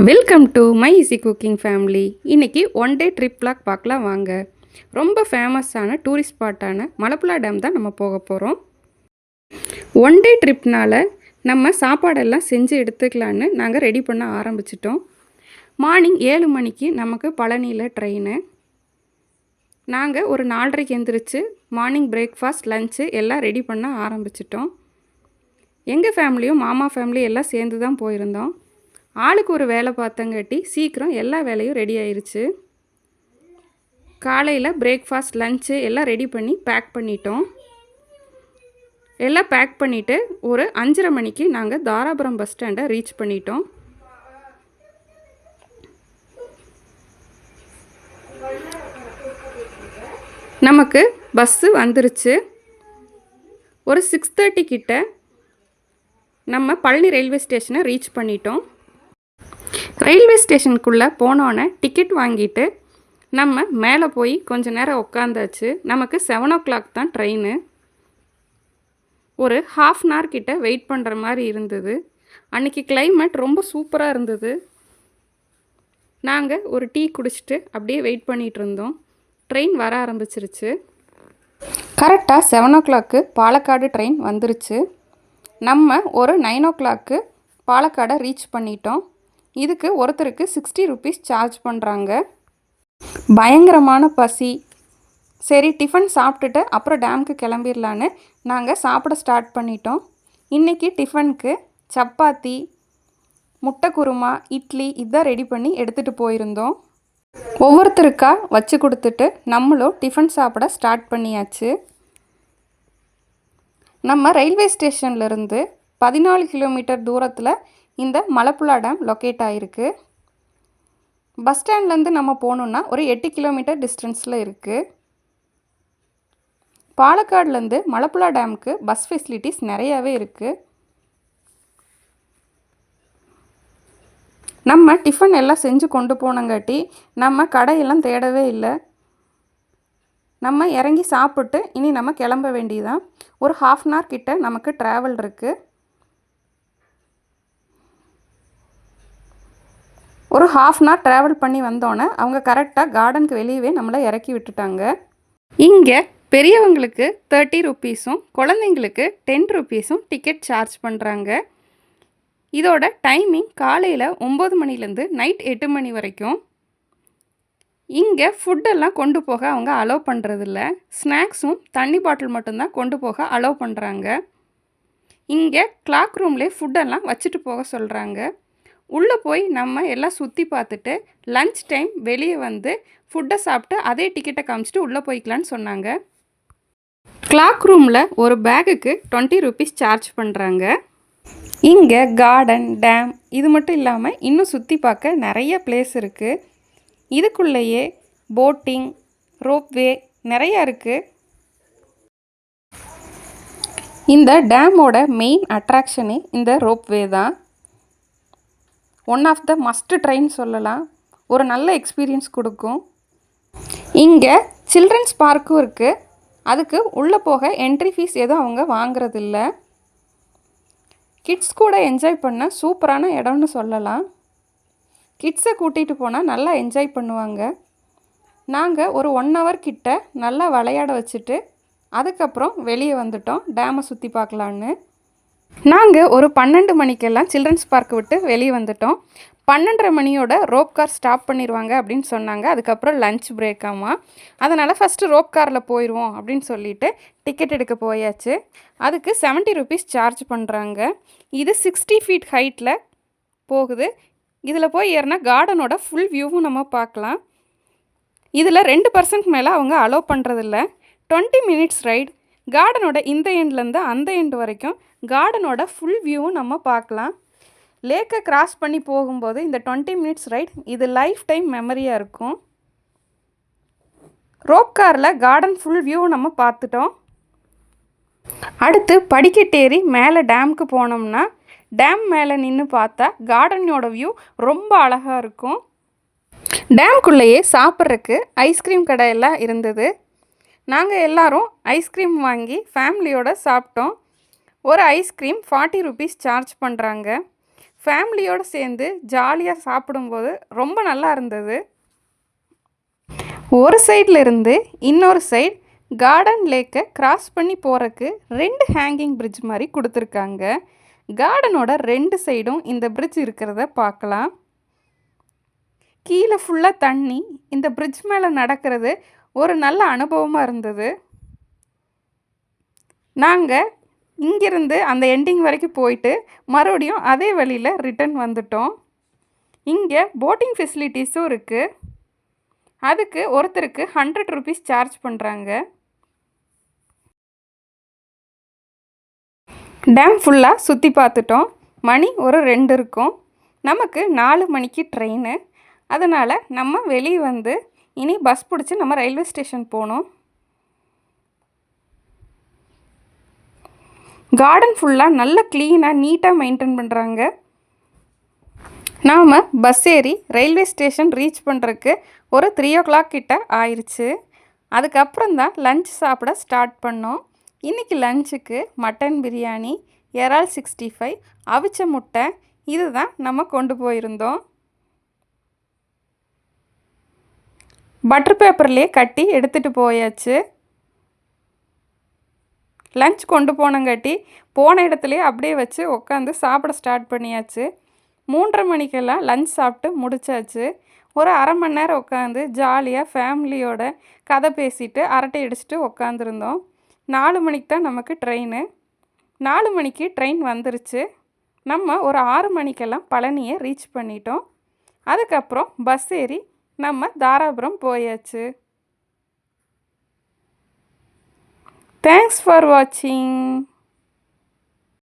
Welcome to my easy cooking family. இன்றைக்கி one day trip vlog பார்க்கலாம் வாங்க. ரொம்ப ஃபேமஸான டூரிஸ்ட் ஸ்பாட்டான மலப்புழா டேம் தான் நம்ம போக போகிறோம். ஒன் டே ட்ரிப்னால் நம்ம சாப்பாடெல்லாம் செஞ்சு எடுத்துக்கலான்னு நாங்கள் ரெடி பண்ண ஆரம்பிச்சிட்டோம். மார்னிங் 7 மணிக்கு நமக்கு பழனியில் ட்ரெயின். நாங்கள் ஒரு 4:30க்கு எழுந்திரிச்சு மார்னிங் பிரேக்ஃபாஸ்ட் லஞ்சு எல்லாம் ரெடி பண்ண ஆரம்பிச்சிட்டோம். எங்கள் ஃபேமிலியும் மாமா ஃபேமிலியும் எல்லாம் சேர்ந்து தான் போயிருந்தோம். ஆளுக்கு ஒரு வேலை பார்த்தங்காட்டி சீக்கிரம் எல்லா வேலையும் ரெடி ஆயிடுச்சு. காலையில் பிரேக்ஃபாஸ்ட் லஞ்சு எல்லாம் ரெடி பண்ணி பேக் பண்ணிட்டோம். எல்லாம் பேக் பண்ணிவிட்டு ஒரு 5:30 மணிக்கு நாங்கள் தாராபுரம் பஸ் ஸ்டாண்டை ரீச் பண்ணிட்டோம். நமக்கு பஸ்ஸு வந்துருச்சு. ஒரு 6:30 கிட்ட நம்ம பழனி ரயில்வே ஸ்டேஷனை ரீச் பண்ணிட்டோம். ரயில்வே ஸ்டேஷனுக்குள்ளே போனோன்னே டிக்கெட் வாங்கிட்டு நம்ம மேலே போய் கொஞ்ச நேரம் உட்காந்தாச்சு. நமக்கு 7 o'clock தான் ட்ரெயின். ஒரு ½ hour கிட்ட வெயிட் பண்ணுற மாதிரி இருந்தது. அன்றைக்கி கிளைமேட் ரொம்ப சூப்பராக இருந்தது. நாங்கள் ஒரு டீ குடிச்சிட்டு அப்படியே வெயிட் பண்ணிகிட்டு இருந்தோம். ட்ரெயின் வர ஆரம்பிச்சிருச்சு. கரெக்டாக 7 o'clock பாலக்காடு ட்ரெயின் வந்துருச்சு. நம்ம ஒரு 9 o'clock பாலக்காடை ரீச் பண்ணிட்டோம். இதுக்கு ஒருத்தருக்கு 60 rupees சார்ஜ் பண்ணுறாங்க. பயங்கரமான பசி. சரி டிஃபன் சாப்பிட்டுட்டு அப்புறம் டேமுக்கு கிளம்பிடலான்னு நாங்கள் சாப்பிட ஸ்டார்ட் பண்ணிட்டோம். இன்றைக்கி டிஃபனுக்கு சப்பாத்தி, முட்டை குருமா, இட்லி இதான் ரெடி பண்ணி எடுத்துகிட்டு போயிருந்தோம். ஒவ்வொருத்தருக்கா வச்சு கொடுத்துட்டு நம்மளும் டிஃபன் சாப்பிட ஸ்டார்ட் பண்ணியாச்சு. நம்ம ரயில்வே ஸ்டேஷன்லேருந்து 14 கிலோமீட்டர் தூரத்தில் இந்த மலப்புழா டேம் லொக்கேட் ஆகிருக்கு. பஸ் ஸ்டாண்ட்லேருந்து நம்ம போகணுன்னா ஒரு 8 கிலோமீட்டர் டிஸ்டன்ஸில் இருக்குது. பாலக்காடுலேருந்து மலப்புழா டேமுக்கு பஸ் ஃபெசிலிட்டிஸ் நிறையாவே இருக்குது. நம்ம டிஃபன் எல்லாம் செஞ்சு கொண்டு போனங்காட்டி நம்ம கடையெல்லாம் தேடவே இல்லை. நம்ம இறங்கி சாப்பிட்டு இனி நம்ம கிளம்ப வேண்டியதான். ஒரு ½ hour கிட்ட நமக்கு ட்ராவல் இருக்குது. ஒரு ½ hour ட்ராவல் பண்ணி வந்தோன்னே அவங்க கரெக்டாக கார்டனுக்கு வெளியவே நம்மளை இறக்கி விட்டுட்டாங்க. இங்கே பெரியவங்களுக்கு 30 rupeesம் குழந்தைங்களுக்கு 10 rupeesம் டிக்கெட் சார்ஜ் பண்ணுறாங்க. இதோட டைமிங் காலையில் 9 மணிலேருந்து நைட் 8 மணி வரைக்கும். இங்கே ஃபுட்டெல்லாம் கொண்டு போக அவங்க அலோவ் பண்ணுறதில்ல. ஸ்நாக்ஸும் தண்ணி பாட்டில் மட்டும்தான் கொண்டு போக அலோவ் பண்ணுறாங்க. இங்கே கிளாக் ரூம்லேயே ஃபுட்டெல்லாம் வச்சுட்டு போக சொல்கிறாங்க. உள்ளே போய் நம்ம எல்லாம் சுற்றி பார்த்துட்டு லன்ச் டைம் வெளியே வந்து ஃபுட்டை சாப்பிட்டு அதே டிக்கெட்டை காமிச்சிட்டு உள்ளே போய்க்கலான்னு சொன்னாங்க. கிளாக் ரூமில் ஒரு பேகுக்கு 20 rupees சார்ஜ் பண்ணுறாங்க. இங்கே கார்டன், டேம் இது மட்டும் இல்லாமல் இன்னும் சுற்றி பார்க்க நிறைய பிளேஸ் இருக்குது. இதுக்குள்ளேயே போட்டிங், ரோப்வே நிறையா இருக்குது. இந்த டேமோட மெயின் அட்ராக்ஷனே இந்த ரோப்வே தான். ஒன் ஆஃப் த மஸ்ட் ட்ரைன்னு சொல்லலாம். ஒரு நல்ல எக்ஸ்பீரியன்ஸ் கொடுக்கும். இங்கே சில்ட்ரன்ஸ் பார்க்கும் இருக்குது. அதுக்கு உள்ளே போக என்ட்ரி ஃபீஸ் எதுவும் அவங்க வாங்குறதில்ல. கிட்ஸ் கூட என்ஜாய் பண்ண சூப்பரான இடம்னு சொல்லலாம். கிட்ஸை கூட்டிகிட்டு போனால் நல்லா என்ஜாய் பண்ணுவாங்க. நாங்கள் ஒரு 1 hour கிட்ட நல்லா விளையாட வச்சுட்டு அதுக்கப்புறம் வெளியே வந்துட்டோம் டேமை சுற்றி பார்க்கலான்னு. நாங்கள் ஒரு 12 மணிக்கெல்லாம் சில்ட்ரன்ஸ் பார்க் விட்டு வெளியே வந்துட்டோம். 12:30 மணியோட ரோப் கார் ஸ்டாப் பண்ணிடுவாங்க அப்படின்னு சொன்னாங்க. அதுக்கப்புறம் லஞ்ச் பிரேக் ஆமாம். அதனால் ஃபஸ்ட்டு ரோப் காரில் போயிடுவோம் அப்படின்னு சொல்லிவிட்டு டிக்கெட் எடுக்க போயாச்சு. அதுக்கு 70 rupees சார்ஜ் பண்ணுறாங்க. இது 60 feet ஹைட்டில் போகுது. இதில் போய் ஏறினா கார்டனோட ஃபுல் வியூவும் நம்ம பார்க்கலாம். இதில் 2% மேலே அவங்க அலோவ் பண்ணுறதில்ல. 20 minutes ரைட். கார்டனோட இந்த எண்ட்லேருந்து அந்த எண்ட் வரைக்கும் கார்டனோட ஃபுல் வியூவும் நம்ம பார்க்கலாம். லேக்கை கிராஸ் பண்ணி போகும்போது இந்த 20 minutes ரைட் இது லைஃப் டைம் மெமரியாக இருக்கும். ரோப் காரில் கார்டன் ஃபுல் வியூ நம்ம பார்த்துட்டோம். அடுத்து படிக்கட்டேறி மேலே டேமுக்கு போனோம்னா டேம் மேலே நின்று பார்த்தா கார்டனோட வியூ ரொம்ப அழகாக இருக்கும். டேம்குள்ளேயே சாப்பிட்றதுக்கு ஐஸ்கிரீம் கடையெல்லாம் இருந்தது. நாங்கள் எல்லோரும் ஐஸ்கிரீம் வாங்கி ஃபேமிலியோடு சாப்பிட்டோம். ஒரு ஐஸ்கிரீம் 40 rupees சார்ஜ் பண்ணுறாங்க. ஃபேமிலியோடு சேர்ந்து ஜாலியாக சாப்பிடும்போது ரொம்ப நல்லா இருந்தது. ஒரு சைடில் இருந்து இன்னொரு சைடு கார்டன் லேக்கை கிராஸ் பண்ணி போகிறக்கு 2 ஹேங்கிங் பிரிட்ஜ் மாதிரி கொடுத்துருக்காங்க. கார்டனோட 2 சைடும் இந்த பிரிட்ஜ் இருக்கிறத பார்க்கலாம். கீழே ஃபுல்லாக தண்ணி. இந்த பிரிட்ஜ் மேலே நடக்கிறது ஒரு நல்ல அனுபவமாக இருந்தது. நாங்கள் இங்கிருந்து அந்த எண்டிங் வரைக்கும் போயிட்டு மறுபடியும் அதே வழியில் ரிட்டர்ன் வந்துட்டோம். இங்கே போட்டிங் ஃபெசிலிட்டிஸும் இருக்குது. அதுக்கு ஒருத்தருக்கு 100 ருபீஸ் சார்ஜ் பண்ணுறாங்க. டேம் ஃபுல்லாக சுற்றி பார்த்துட்டோம். மணி ஒரு 2 இருக்கும். நமக்கு 4 மணிக்கு ட்ரெயின். அதனால் நம்ம வெளியே வந்து இனி பஸ் பிடிச்சி நம்ம ரயில்வே ஸ்டேஷன் போகணும். கார்டன் ஃபுல்லாக நல்ல க்ளீனாக நீட்டாக மெயின்டைன் பண்ணுறாங்க. நாம் பஸ் ஏறி ரயில்வே ஸ்டேஷன் ரீச் பண்ணுறதுக்கு ஒரு 3 o'clock கிட்ட ஆயிடுச்சு. அதுக்கப்புறம் தான் லஞ்ச் சாப்பிட ஸ்டார்ட் பண்ணோம். இன்றைக்கி லஞ்சுக்கு மட்டன் பிரியாணி, இறால் 65, அவிச்ச முட்டை இது தான் நம்ம கொண்டு போயிருந்தோம். பட்டர் பேப்பர்லேயே கட்டி எடுத்துகிட்டு போயாச்சு. லஞ்ச் கொண்டு போனங்காட்டி போன இடத்துலையே அப்படியே வச்சு உட்காந்து சாப்பிட ஸ்டார்ட் பண்ணியாச்சு. 3:30 மணிக்கெல்லாம் லஞ்ச் சாப்பிட்டு முடிச்சாச்சு. ஒரு அரை மணி நேரம் உட்காந்து ஜாலியாக ஃபேமிலியோட கதை பேசிட்டு அரட்டை அடிச்சுட்டு உட்காந்துருந்தோம். 4 மணிக்கு தான் நமக்கு ட்ரெயின். 4 மணிக்கு ட்ரெயின் வந்துருச்சு. நம்ம ஒரு 6 மணிக்கெல்லாம் பழனியை ரீச் பண்ணிட்டோம். அதுக்கப்புறம் பஸ் ஏறி நம்ம தாராபுரம் போயாச்சு. தேங்க்ஸ் ஃபார் வாட்சிங்.